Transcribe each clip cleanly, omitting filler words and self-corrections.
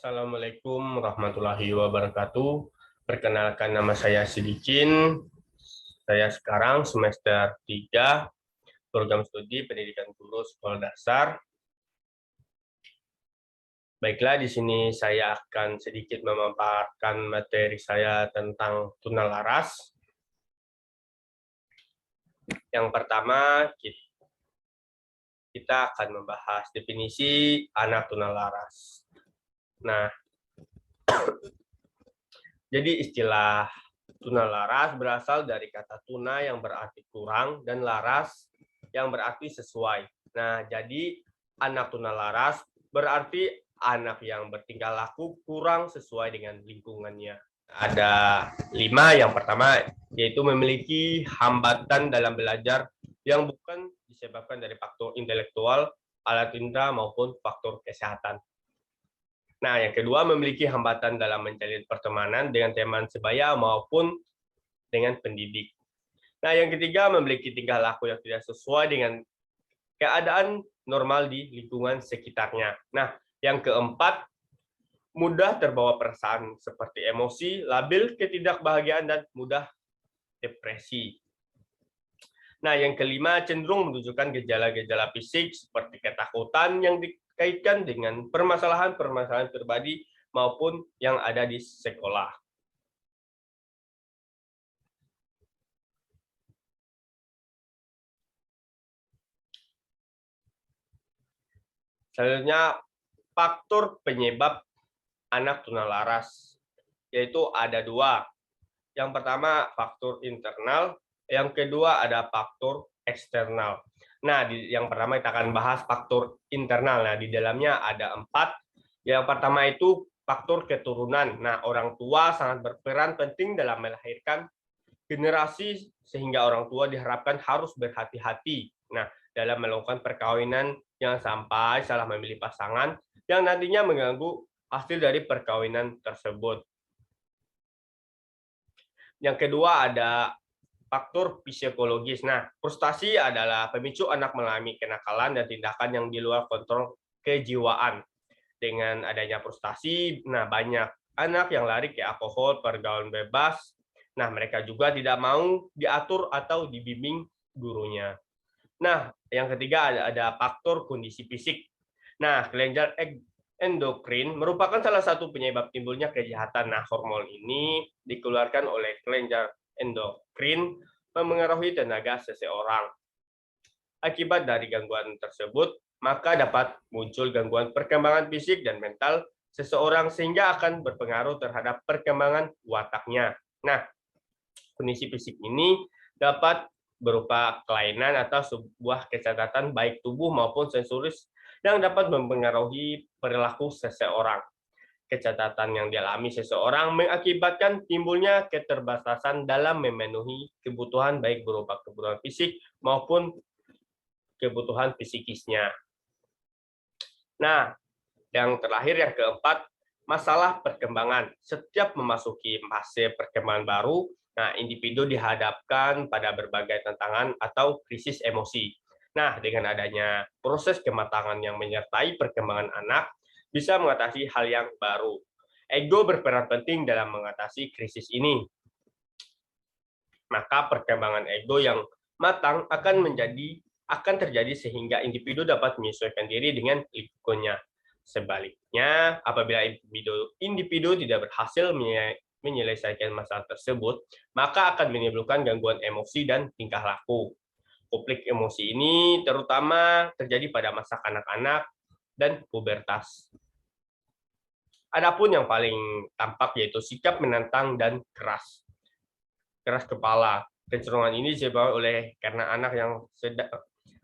Assalamualaikum warahmatullahi wabarakatuh. Perkenalkan, nama saya Sidikin. Saya sekarang semester 3 program studi pendidikan guru sekolah dasar. Baiklah, di sini saya akan sedikit memaparkan materi saya tentang tunalaras. Yang pertama, kita akan membahas definisi anak tunalaras. Nah, jadi istilah tunalaras berasal dari kata tuna yang berarti kurang dan laras yang berarti sesuai. Nah, jadi anak tunalaras berarti anak yang bertingkah laku kurang sesuai dengan lingkungannya. Ada 5. Yang pertama yaitu memiliki hambatan dalam belajar yang bukan disebabkan dari faktor intelektual, alat indera maupun faktor kesehatan. Nah, yang kedua, memiliki hambatan dalam menjalin pertemanan dengan teman sebaya maupun dengan pendidik. Nah, yang ketiga, memiliki tingkah laku yang tidak sesuai dengan keadaan normal di lingkungan sekitarnya. Nah, yang keempat, mudah terbawa perasaan seperti emosi, labil, ketidakbahagiaan, dan mudah depresi. Nah, yang kelima, cenderung menunjukkan gejala-gejala fisik seperti ketakutan yang dikaitkan dengan permasalahan-permasalahan pribadi maupun yang ada di sekolah. Selanjutnya, faktor penyebab anak tunalaras, yaitu ada 2. Yang pertama, faktor internal. Yang kedua, ada faktor eksternal. Nah, yang pertama kita akan bahas faktor internal. Nah, di dalamnya ada 4. Yang pertama itu faktor keturunan. Nah, orang tua sangat berperan penting dalam melahirkan generasi sehingga orang tua diharapkan harus berhati-hati. Nah, dalam melakukan perkawinan yang sampai salah memilih pasangan yang nantinya mengganggu hasil dari perkawinan tersebut. Yang kedua ada faktor psikologis. Nah, frustasi adalah pemicu anak mengalami kenakalan dan tindakan yang di luar kontrol kejiwaan. Dengan adanya frustasi, nah banyak anak yang lari ke alkohol, pergaulan bebas. Nah, mereka juga tidak mau diatur atau dibimbing gurunya. Nah, yang ketiga ada faktor kondisi fisik. Nah, kelenjar endokrin merupakan salah satu penyebab timbulnya kejahatan. Nah, hormon ini dikeluarkan oleh kelenjar endokrin memengaruhi tenaga seseorang. Akibat dari gangguan tersebut, maka dapat muncul gangguan perkembangan fisik dan mental seseorang sehingga akan berpengaruh terhadap perkembangan wataknya. Nah, kondisi fisik ini dapat berupa kelainan atau sebuah kecacatan baik tubuh maupun sensoris yang dapat mempengaruhi perilaku seseorang. Kecacatan yang dialami seseorang mengakibatkan timbulnya keterbatasan dalam memenuhi kebutuhan baik berupa kebutuhan fisik maupun kebutuhan psikisnya. Nah, yang terakhir yang keempat, masalah perkembangan. Setiap memasuki fase perkembangan baru, nah, individu dihadapkan pada berbagai tantangan atau krisis emosi. Nah, dengan adanya proses kematangan yang menyertai perkembangan anak, bisa mengatasi hal yang baru. Ego berperan penting dalam mengatasi krisis ini. Maka perkembangan ego yang matang akan terjadi sehingga individu dapat menyesuaikan diri dengan lingkungannya. Sebaliknya, apabila individu tidak berhasil menyelesaikan masalah tersebut, maka akan menimbulkan gangguan emosi dan tingkah laku. Konflik emosi ini terutama terjadi pada masa kanak-kanak dan pubertas. Adapun yang paling tampak yaitu sikap menantang dan keras kepala. Kecenderungan ini disebabkan karena anak yang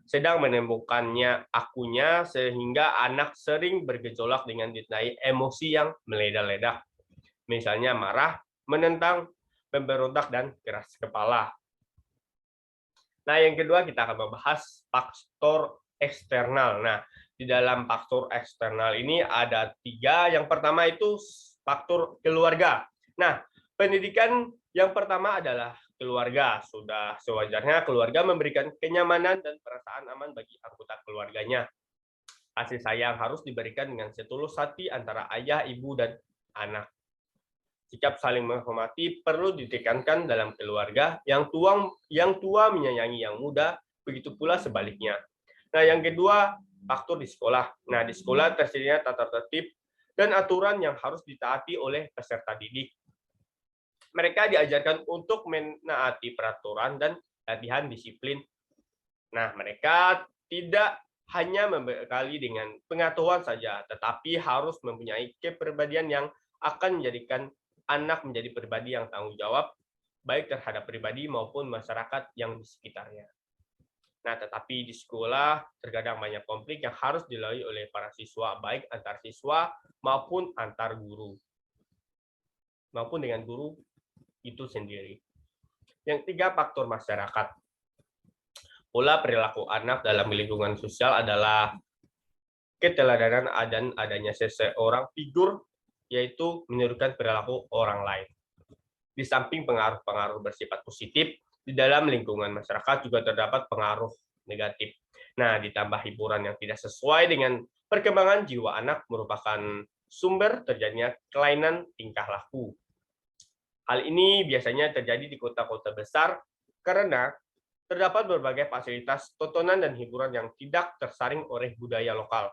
sedang menemukannya akunya sehingga anak sering bergejolak dengan ditandai emosi yang meledak-ledak. Misalnya marah, menentang, pemberontak, dan keras kepala. Nah, yang kedua kita akan membahas faktor eksternal. Nah, di dalam faktor eksternal ini ada 3. Yang pertama itu faktor keluarga. Nah, pendidikan yang pertama adalah keluarga. Sudah sewajarnya keluarga memberikan kenyamanan dan perasaan aman bagi anggota keluarganya. Kasih sayang harus diberikan dengan setulus hati antara ayah, ibu, dan anak. Sikap saling menghormati perlu ditekankan dalam keluarga, yang tua menyayangi yang muda, begitu pula sebaliknya. Nah, yang kedua, faktor di sekolah. Nah, di sekolah tersedia tata tertib dan aturan yang harus ditaati oleh peserta didik. Mereka diajarkan untuk menaati peraturan dan latihan disiplin. Nah, mereka tidak hanya membekali dengan pengetahuan saja, tetapi harus mempunyai kepribadian yang akan menjadikan anak menjadi pribadi yang tanggung jawab, baik terhadap pribadi maupun masyarakat yang di sekitarnya. Nah, tetapi di sekolah terkadang banyak konflik yang harus dilalui oleh para siswa, baik antar siswa maupun antar guru, maupun dengan guru itu sendiri. Yang tiga, faktor masyarakat. Pola perilaku anak dalam lingkungan sosial adalah keteladanan dan adanya seseorang figur, yaitu menirukan perilaku orang lain. Di samping pengaruh-pengaruh bersifat positif, di dalam lingkungan masyarakat juga terdapat pengaruh negatif. Nah, ditambah hiburan yang tidak sesuai dengan perkembangan jiwa anak merupakan sumber terjadinya kelainan tingkah laku. Hal ini biasanya terjadi di kota-kota besar karena terdapat berbagai fasilitas tontonan dan hiburan yang tidak tersaring oleh budaya lokal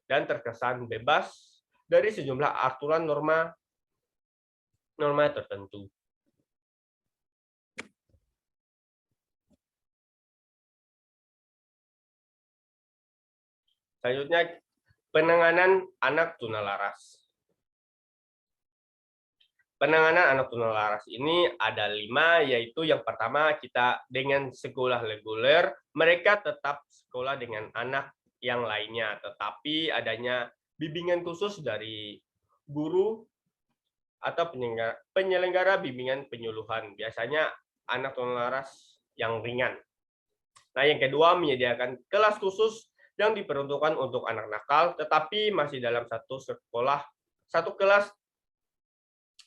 dan terkesan bebas dari sejumlah aturan norma tertentu. Selanjutnya, penanganan anak tunalaras. Penanganan anak tunalaras ini ada 5, yaitu yang pertama, kita dengan sekolah reguler, mereka tetap sekolah dengan anak yang lainnya, tetapi adanya bimbingan khusus dari guru atau penyelenggara bimbingan penyuluhan, biasanya anak tunalaras yang ringan. Nah, yang kedua, menyediakan kelas khusus yang diperuntukkan untuk anak nakal, tetapi masih dalam satu kelas,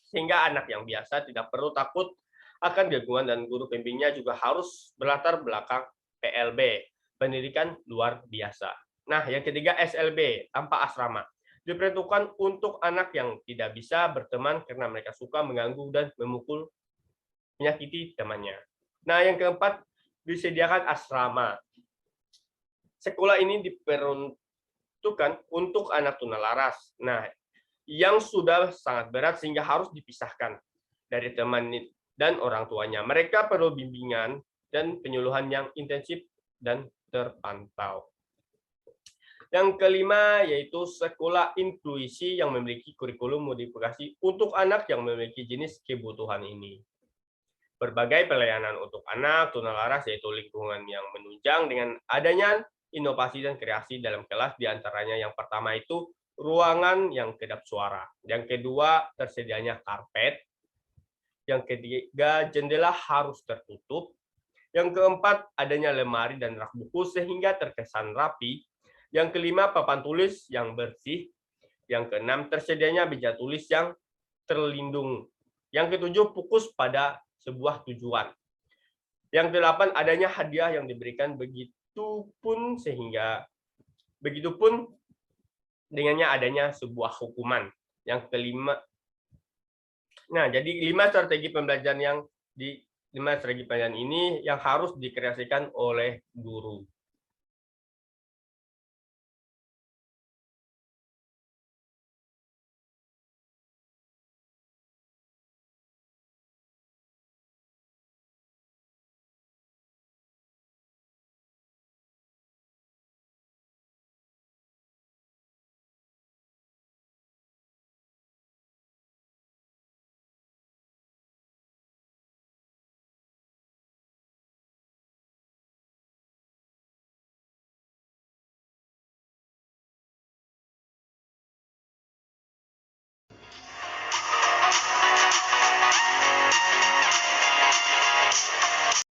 sehingga anak yang biasa tidak perlu takut akan gangguan dan guru pembimbingnya juga harus berlatar belakang PLB, pendidikan luar biasa. Nah, yang ketiga, SLB, tanpa asrama. Diperuntukkan untuk anak yang tidak bisa berteman karena mereka suka mengganggu dan memukul, menyakiti temannya. Nah, yang keempat, disediakan asrama. Sekolah ini diperuntukkan untuk anak tunalaras. Nah, yang sudah sangat berat sehingga harus dipisahkan dari teman dan orang tuanya. Mereka perlu bimbingan dan penyuluhan yang intensif dan terpantau. Yang kelima, yaitu sekolah inklusi yang memiliki kurikulum modifikasi untuk anak yang memiliki jenis kebutuhan ini. Berbagai pelayanan untuk anak tunalaras, yaitu lingkungan yang menunjang dengan adanya inovasi dan kreasi dalam kelas, diantaranya yang pertama itu ruangan yang kedap suara. Yang kedua, tersedianya karpet. Yang ketiga, jendela harus tertutup. Yang keempat, adanya lemari dan rak buku sehingga terkesan rapi. Yang kelima, papan tulis yang bersih. Yang keenam, tersedianya meja tulis yang terlindung. Yang ketujuh, fokus pada sebuah tujuan. Yang kedelapan, adanya hadiah yang diberikan, begitupun dengannya adanya sebuah hukuman. Yang kelima, nah jadi 5 strategi pembelajaran ini yang harus dikreasikan oleh guru.